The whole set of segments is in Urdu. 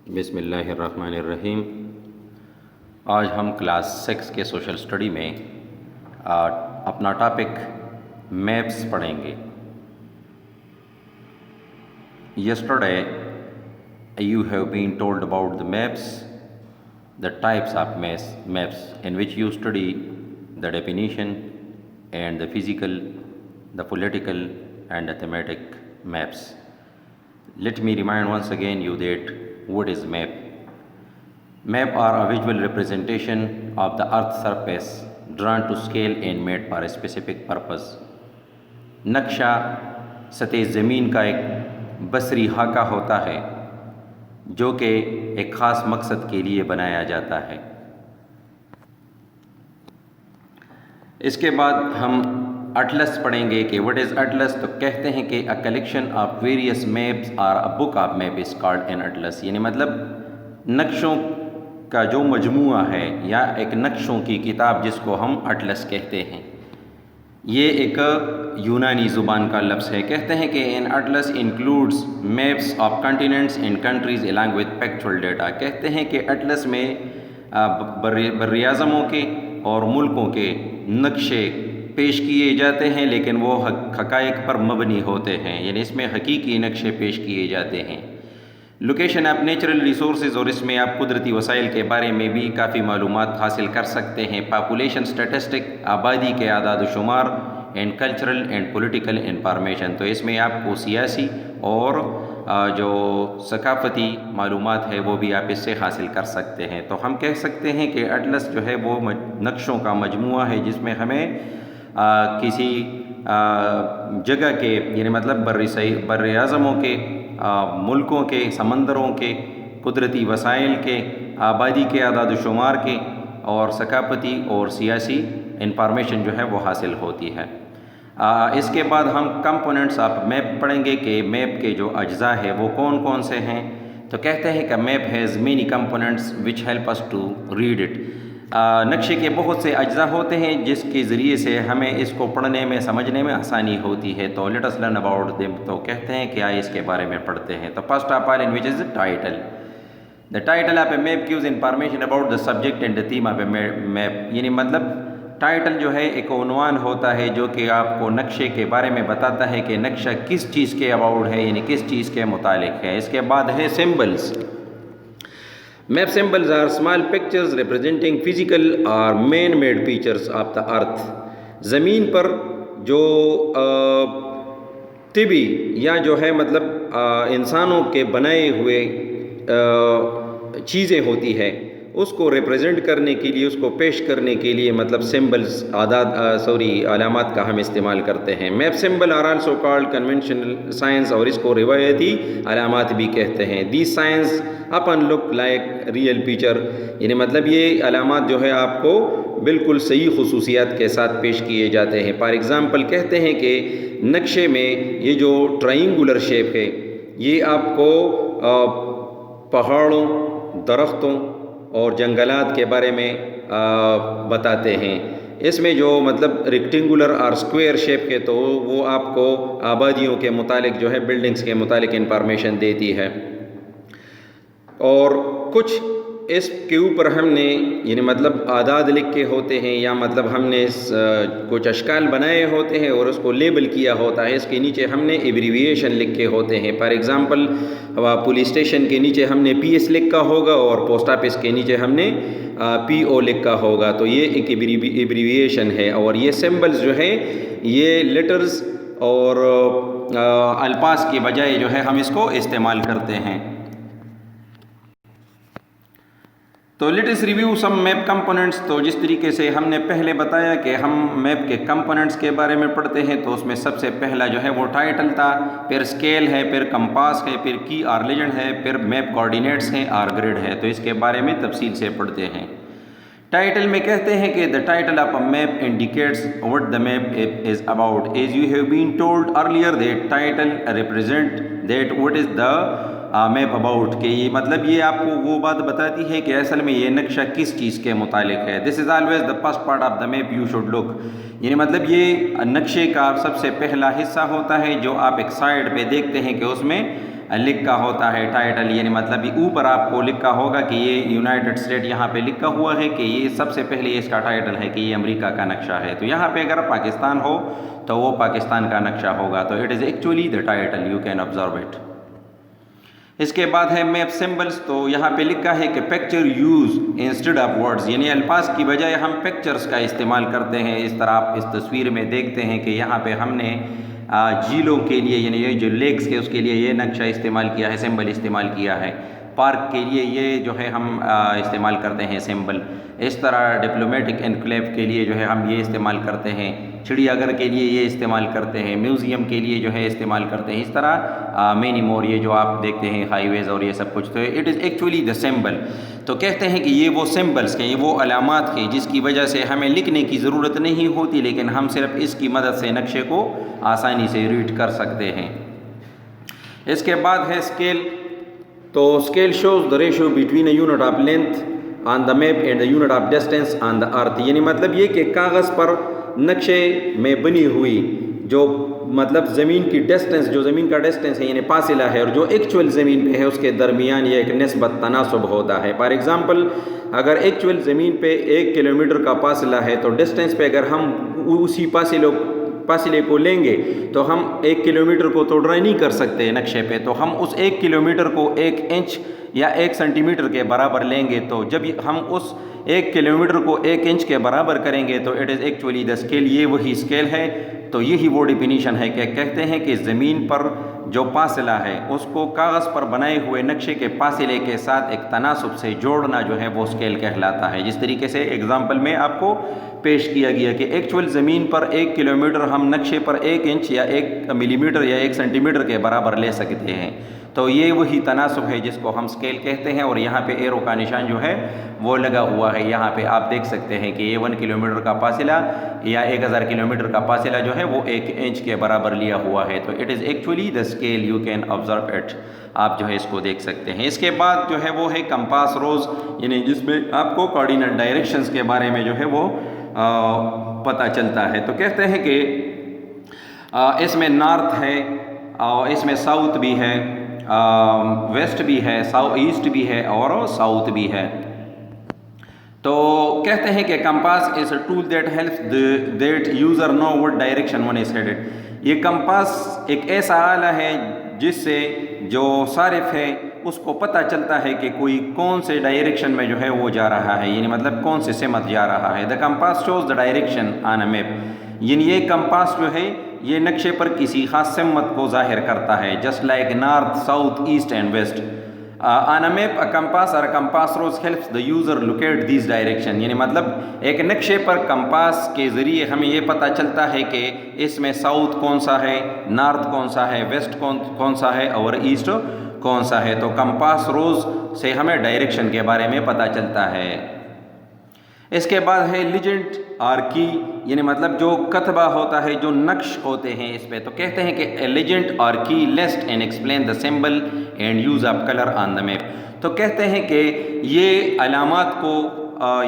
بسم اللہ الرحمن الرحیم۔ آج ہم کلاس 6 کے سوشل اسٹڈی میں اپنا ٹاپک میپس پڑھیں گے۔ Yesterday you have been told about the maps, the types of maps in which you study the definition and the physical, the political and the thematic maps. Let me remind once again you that what is map. Map are a visual representation of the earth's surface drawn to scale and made for a specific purpose. نقشہ سطح زمین کا ایک بصری خاکہ ہوتا ہے جو کہ ایک خاص مقصد کے لیے بنایا جاتا ہے۔ اس کے بعد ہم اٹلس پڑھیں گے کہ what is atlas، تو کہتے ہیں کہ a collection of various maps or a book of map is called an atlas، یعنی مطلب نقشوں کا جو مجموعہ ہے یا ایک نقشوں کی کتاب جس کو ہم اٹلس کہتے ہیں۔ یہ ایک یونانی زبان کا لفظ ہے۔ کہتے ہیں کہ an atlas includes maps of continents and countries along with factual data۔ کہتے ہیں کہ اٹلس میں براعظموں کے اور ملکوں کے نقشے پیش کیے جاتے ہیں، لیکن وہ حقائق پر مبنی ہوتے ہیں، یعنی اس میں حقیقی نقشے پیش کیے جاتے ہیں۔ لوکیشن آف نیچرل ریسورسز، اور اس میں آپ قدرتی وسائل کے بارے میں بھی کافی معلومات حاصل کر سکتے ہیں۔ پاپولیشن سٹیٹسٹک، آبادی کے اعداد و شمار، and cultural and political information, تو اس میں آپ کو سیاسی اور جو ثقافتی معلومات ہے وہ بھی آپ اس سے حاصل کر سکتے ہیں۔ تو ہم کہہ سکتے ہیں کہ اٹلس جو ہے وہ نقشوں کا مجموعہ ہے جس میں ہمیں کسی جگہ کے یعنی مطلب بر اعظموں کے، ملکوں کے، سمندروں کے، قدرتی وسائل کے، آبادی کے اعداد و شمار کے اور ثقافتی اور سیاسی انفارمیشن جو ہے وہ حاصل ہوتی ہے۔ اس کے بعد ہم کمپوننٹس آف میپ پڑھیں گے کہ میپ کے جو اجزاء ہے وہ کون کون سے ہیں۔ تو کہتے ہیں کہ map has many components which help us to read it. نقشے کے بہت سے اجزاء ہوتے ہیں جس کے ذریعے سے ہمیں اس کو پڑھنے میں سمجھنے میں آسانی ہوتی ہے۔ تو let us learn about them, تو کہتے ہیں کہ آئے اس کے بارے میں پڑھتے ہیں۔ تو first of all in which is title. The title of a map gives information about the subject and the theme of a map، یعنی مطلب ٹائٹل جو ہے ایک عنوان ہوتا ہے جو کہ آپ کو نقشے کے بارے میں بتاتا ہے کہ نقشہ کس چیز کے اباؤٹ ہے، یعنی کس چیز کے متعلق ہے۔ اس کے بعد ہے symbols. Map symbols are small pictures representing physical or man-made features of the earth۔ زمین پر جو طبی یا جو ہے مطلب انسانوں کے بنائے ہوئے چیزیں ہوتی ہے اس کو ریپرزینٹ کرنے کے لیے، اس کو پیش کرنے کے لیے مطلب سمبلز علامات کا ہم استعمال کرتے ہیں۔ Map symbol are also called conventional signs, اور اس کو روایتی علامات بھی کہتے ہیں۔ دیز سائنس اپن لک لائک ریئل فیچر، یعنی مطلب یہ علامات جو ہے آپ کو بالکل صحیح خصوصیات کے ساتھ پیش کیے جاتے ہیں۔ فار ایگزامپل کہتے ہیں کہ نقشے میں یہ جو ٹرائنگولر شیپ ہے یہ آپ کو پہاڑوں، درختوں اور جنگلات کے بارے میں بتاتے ہیں۔ اس میں جو مطلب ریکٹینگولر اور اسکوائر شیپ کے تو وہ آپ کو آبادیوں کے متعلق جو ہے بلڈنگز کے متعلق انفارمیشن دیتی ہے۔ اور کچھ اس کے اوپر ہم نے یعنی مطلب اعداد لکھ کے ہوتے ہیں یا مطلب ہم نے کچھ اشکال بنائے ہوتے ہیں اور اس کو لیبل کیا ہوتا ہے۔ اس کے نیچے ہم نے ایبریویشن لکھے ہوتے ہیں۔ فار ایگزامپل پولیس اسٹیشن کے نیچے ہم نے پی ایس لکھا ہوگا اور پوسٹ آفس کے نیچے ہم نے پی او لکھا ہوگا، تو یہ ایک ایبریویشن ہے۔ اور یہ سمبلز جو ہے یہ لیٹرز اور الفاظ کے بجائے جو ہے ہم اس کو استعمال کرتے ہیں۔ تو let us review some map components. تو جس طریقے سے ہم نے پہلے بتایا کہ ہم میپ کے کمپوننٹس کے بارے میں پڑھتے ہیں، تو اس میں سب سے پہلا جو ہے وہ ٹائٹل تھا، پھر اسکیل ہے، پھر کمپاس ہے، پھر کی اور لیجنڈ ہے، پھر میپ کوآرڈینیٹس ہیں اور گریڈ ہے۔ تو اس کے بارے میں تفصیل سے پڑھتے ہیں۔ ٹائٹل میں کہتے ہیں کہ the title of a map indicates what the map is about. As you have been told earlier that title represent that what is the map about، کہ یہ مطلب یہ آپ کو وہ بات بتاتی ہے کہ اصل میں یہ نقشہ کس چیز کے متعلق ہے۔ This is always the first part of the map you should look، یعنی مطلب یہ نقشے کا سب سے پہلا حصہ ہوتا ہے جو آپ ایک سائڈ پہ دیکھتے ہیں کہ اس میں لکھا ہوتا ہے ٹائٹل، یعنی مطلب اوپر آپ کو لکھا ہوگا کہ یہ یونائٹڈ اسٹیٹ یہاں پہ لکھا ہوا ہے کہ یہ سب سے پہلے اس کا ٹائٹل ہے کہ یہ امریکہ کا نقشہ ہے. تو یہاں پہ اگر پاکستان ہو تو وہ پاکستان کا نقشہ ہوگا. تو it is actually the title, you can observe it. اس کے بعد ہے میپ سمبلس. تو یہاں پہ لکھا ہے کہ picture use instead of words, یعنی الفاظ کی بجائے ہم پکچرز کا استعمال کرتے ہیں. اس طرح آپ اس تصویر میں دیکھتے ہیں کہ یہاں پہ ہم نے جھیلوں کے لیے، یعنی یہ جو لیکس کے اس کے لیے یہ نقشہ استعمال کیا ہے، سمبل استعمال کیا ہے. پارک کے لیے یہ جو ہے ہم استعمال کرتے ہیں سمبل. اس طرح ڈپلومیٹک انکلیو کے لیے جو ہے ہم یہ استعمال کرتے ہیں. چڑیا گھر کے لیے یہ استعمال کرتے ہیں. میوزیم کے لیے جو ہے استعمال کرتے ہیں. اس طرح مینی مور، یہ جو آپ دیکھتے ہیں ہائی ویز اور یہ سب کچھ. تو it is actually the symbol. تو کہتے ہیں کہ یہ وہ سمبلس ہیں، یہ وہ علامات ہیں جس کی وجہ سے ہمیں لکھنے کی ضرورت نہیں ہوتی، لیکن ہم صرف اس کی مدد سے نقشے کو آسانی سے ریڈ کر سکتے ہیں. اس کے بعد ہے اسکیل. تو scale shows the ratio between a unit of length on the map and the unit of distance on the earth. یعنی مطلب یہ کہ کاغذ پر نقشے میں بنی ہوئی جو مطلب زمین کی ڈسٹینس، جو زمین کا ڈسٹینس ہے یعنی فاصلہ ہے، اور جو ایکچوئل زمین پہ ہے اس کے درمیان یہ ایک نسبت تناسب ہوتا ہے. فار ایگزامپل اگر ایکچوئل زمین پہ 1 کلومیٹر کا فاصلہ ہے تو ڈسٹینس پہ اگر ہم اسی فاصلے کو لیں گے تو ہم 1 کلومیٹر کو تو ڈرا نہیں کر سکتے نقشے پہ. تو ہم اس 1 کلومیٹر کو 1 انچ یا 1 سینٹی میٹر کے برابر لیں گے. تو جب ہم اس 1 کلومیٹر کو 1 انچ کے برابر کریں گے تو it is actually the scale. یہ وہی اسکیل ہے. تو یہی وہ ڈیفینیشن ہے کہ کہتے ہیں کہ زمین پر جو فاصلہ ہے اس کو کاغذ پر بنائے ہوئے نقشے کے فاصلے کے ساتھ ایک تناسب سے جوڑنا جو ہے وہ اسکیل کہلاتا ہے. جس طریقے سے ایگزامپل میں آپ کو پیش کیا گیا کہ ایکچوئل زمین پر 1 کلومیٹر ہم نقشے پر 1 انچ یا 1 ملی میٹر یا 1 سینٹی میٹر کے برابر لے سکتے ہیں. تو یہ وہی تناسب ہے جس کو ہم اسکیل کہتے ہیں. اور یہاں پہ ایرو کا نشان جو ہے وہ لگا ہوا ہے. یہاں پہ آپ دیکھ سکتے ہیں کہ یہ 1 کلومیٹر کا فاصلہ یا 1000 کلومیٹر کا فاصلہ جو ہے وہ 1 انچ کے برابر لیا ہوا ہے. تو it is actually the scale, you can observe it. آپ جو ہے اس کو دیکھ سکتے ہیں. اس کے بعد جو ہے وہ ہے کمپاس روز، یعنی جس میں آپ کو کوآرڈینیٹ ڈائریکشنز کے بارے میں جو ہے وہ پتہ چلتا ہے. تو کہتے ہیں کہ اس میں نارتھ ہے، اور اس میں ساؤتھ بھی ہے، ویسٹ بھی ہے، ایسٹ بھی ہے اور ساؤتھ بھی ہے. تو کہتے ہیں کہ compass is a tool that helps that user know what direction one is headed. یہ کمپاس ایک ایسا آلہ ہے جس سے جو صارف ہے اس کو پتہ چلتا ہے کہ کوئی کون سے ڈائریکشن میں جو ہے وہ جا رہا ہے، یعنی مطلب کون سے سمت جا رہا ہے. The compass shows the direction on a map. یعنی یہ کمپاس جو ہے یہ نقشے پر کسی خاص سمت کو ظاہر کرتا ہے. Just like north, south, east and west. On a map a compass اور compass rose helps the user locate these direction. یعنی مطلب ایک نقشے پر کمپاس کے ذریعے ہمیں یہ پتہ چلتا ہے کہ اس میں ساؤتھ کون سا ہے، نارتھ کون سا ہے، ویسٹ کون سا ہے اور ایسٹ کون سا ہے. تو کمپاس روز سے ہمیں ڈائریکشن کے بارے میں پتہ چلتا ہے. اس کے بعد ہے لیجنڈ اور کی، یعنی مطلب جو کتبہ ہوتا ہے، جو نقش ہوتے ہیں اس پہ. تو کہتے ہیں کہ لیجنڈ اور کی list and explain the symbol and use of colour on the map. تو کہتے ہیں کہ یہ علامات کو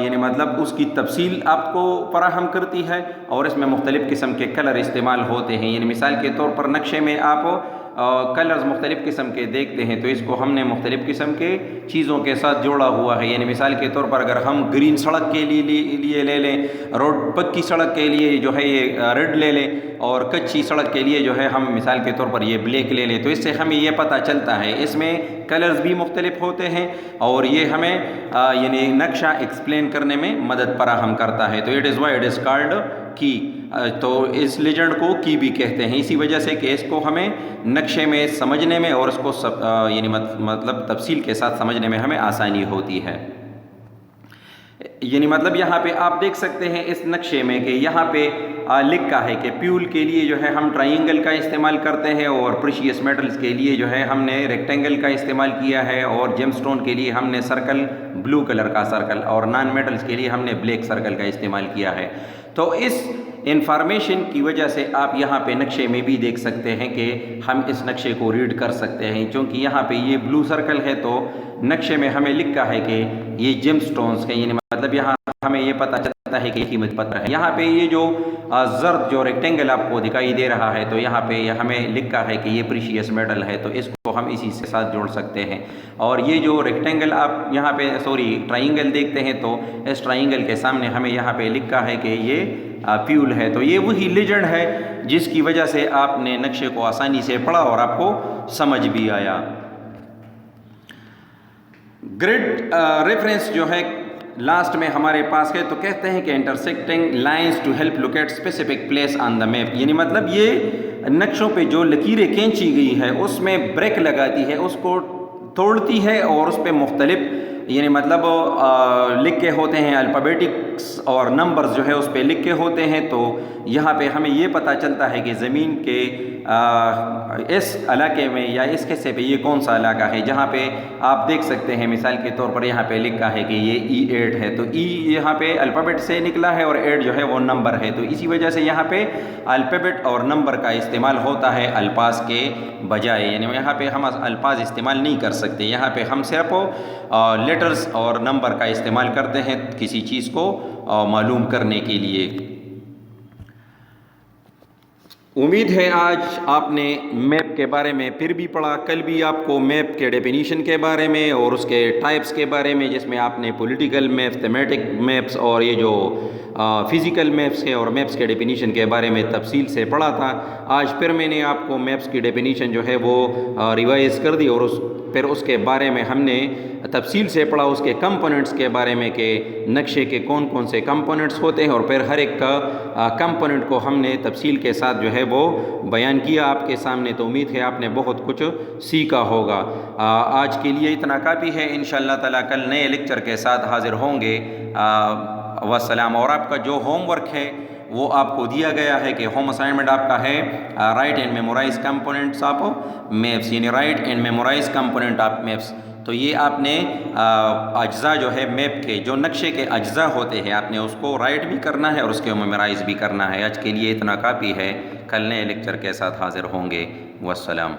یعنی مطلب اس کی تفصیل آپ کو فراہم کرتی ہے اور اس میں مختلف قسم کے کلر استعمال ہوتے ہیں. یعنی مثال کے طور پر نقشے میں آپ کلرز مختلف قسم کے دیکھتے ہیں تو اس کو ہم نے مختلف قسم کے چیزوں کے ساتھ جوڑا ہوا ہے. یعنی مثال کے طور پر اگر ہم گرین سڑک کے لیے لے لیں، روڈ پکی سڑک کے لیے جو ہے یہ ریڈ لے لیں، اور کچی سڑک کے لیے جو ہے ہم مثال کے طور پر یہ بلیک لے لیں. تو اس سے ہمیں یہ پتہ چلتا ہے اس میں کلرز بھی مختلف ہوتے ہیں اور یہ ہمیں یعنی نقشہ ایکسپلین کرنے میں مدد فراہم کرتا ہے. تو it is why it is called کی. تو اس لیجنڈ کو کی بھی کہتے ہیں اسی وجہ سے کہ اس کو ہمیں نقشے میں سمجھنے میں اور اس کو یعنی مطلب تفصیل کے ساتھ سمجھنے میں ہمیں آسانی ہوتی ہے. یعنی مطلب یہاں پہ آپ دیکھ سکتے ہیں اس نقشے میں کہ یہاں پہ لکھا ہے کہ پیول کے لیے جو ہے ہم ٹرائنگل کا استعمال کرتے ہیں، اور پریشیس میٹلز کے لیے جو ہے ہم نے ریکٹینگل کا استعمال کیا ہے، اور جیم سٹون کے لیے ہم نے سرکل، بلو کلر کا سرکل، اور نان میٹلز کے لیے ہم نے بلیک سرکل کا استعمال کیا ہے. تو اس انفارمیشن کی وجہ سے آپ یہاں پہ نقشے میں بھی دیکھ سکتے ہیں کہ ہم اس نقشے کو ریڈ کر سکتے ہیں. چونکہ یہاں پہ یہ بلو سرکل ہے تو نقشے میں ہمیں لکھا ہے کہ یہ جیم سٹونز ہیں، یعنی مطلب یہاں ہمیں یہ پتہ چلتا ہے کہ یہ قیمت پتر ہے۔ یہاں پہ یہ جو زرد جو ریکٹینگل آپ کو دکھائی دے رہا ہے تو یہاں پہ ہمیں لکھا ہے کہ یہ پریشیس میٹل ہے، تو اس کو ہم اسی سے ساتھ جوڑ سکتے ہیں۔ اور یہ جو ریکٹینگل آپ یہاں پہ ٹرائنگل دیکھتے ہیں تو اس ٹرائنگل کے سامنے ہمیں یہاں پہ لکھا ہے کہ یہ فیول ہے، تو یہ وہی لیجنڈ ہے جس کی وجہ سے آپ نے نقشے کو آسانی سے پڑھا اور آپ کو سمجھ بھی آیا۔ گریڈ ریفرنس جو ہے لاسٹ میں ہمارے پاس ہے، تو کہتے ہیں کہ intersecting lines to help locate specific place on the map, یعنی مطلب یہ نقشوں پہ جو لکیریں کھینچی گئی ہے اس میں بریک لگاتی ہے، اس کو توڑتی ہے اور اس پہ مختلف یعنی مطلب لکھے ہوتے ہیں الفابیٹکس اور نمبرز جو ہے اس پہ لکھے ہوتے ہیں۔ تو یہاں پہ ہمیں یہ پتہ چلتا ہے کہ زمین کے اس علاقے میں یا اس حصے پہ یہ کون سا علاقہ ہے، جہاں پہ آپ دیکھ سکتے ہیں مثال کے طور پر یہاں پہ لکھا ہے کہ یہ E8 ہے، تو E یہاں پہ الفابیٹ سے نکلا ہے اور 8 جو ہے وہ نمبر ہے، تو اسی وجہ سے یہاں پہ الفابیٹ اور نمبر کا استعمال ہوتا ہے الفاظ کے بجائے، یعنی یہاں پہ ہم الفاظ استعمال نہیں کر سکتے، یہاں پہ ہم صرف لیٹرز اور نمبر کا استعمال کرتے ہیں کسی چیز کو معلوم کرنے کے لیے۔ امید ہے آج آپ نے میپ کے بارے میں پھر بھی پڑھا، کل بھی آپ کو میپ کے ڈیفینیشن کے بارے میں اور اس کے ٹائپس کے بارے میں، جس میں آپ نے پولیٹیکل میپس، تھیمیٹک میپس اور یہ جو فزیکل میپس ہے اور میپس کے ڈیفینیشن کے بارے میں تفصیل سے پڑھا تھا۔ آج پھر میں نے آپ کو میپس کی ڈیفینیشن جو ہے وہ ریوائز کر دی اور پھر اس کے بارے میں ہم نے تفصیل سے پڑھا، اس کے کمپوننٹس کے بارے میں کہ نقشے کے کون کون سے کمپوننٹس ہوتے ہیں، اور پھر ہر ایک کا کمپوننٹ کو ہم نے تفصیل کے ساتھ جو ہے وہ بیان کیا آپ کے سامنے۔ تو امید ہے آپ نے بہت کچھ سیکھا ہوگا۔ آج کے لیے اتنا کافی ہے، انشاءاللہ تعالیٰ کل نئے لیکچر کے ساتھ حاضر ہوں گے۔ والسلام۔ اور آپ کا جو ہوم ورک ہے وہ آپ کو دیا گیا ہے کہ ہوم اسائنمنٹ آپ کا ہے write and memorise components of maps, یعنی write and memorise component of maps. تو یہ آپ نے اجزاء جو ہے میپ کے، جو نقشے کے اجزاء ہوتے ہیں، آپ نے اس کو رائٹ بھی کرنا ہے اور اس کے میمورائز بھی کرنا ہے۔ آج کے لیے اتنا کافی ہے، کل نئے لیکچر کے ساتھ حاضر ہوں گے۔ والسلام۔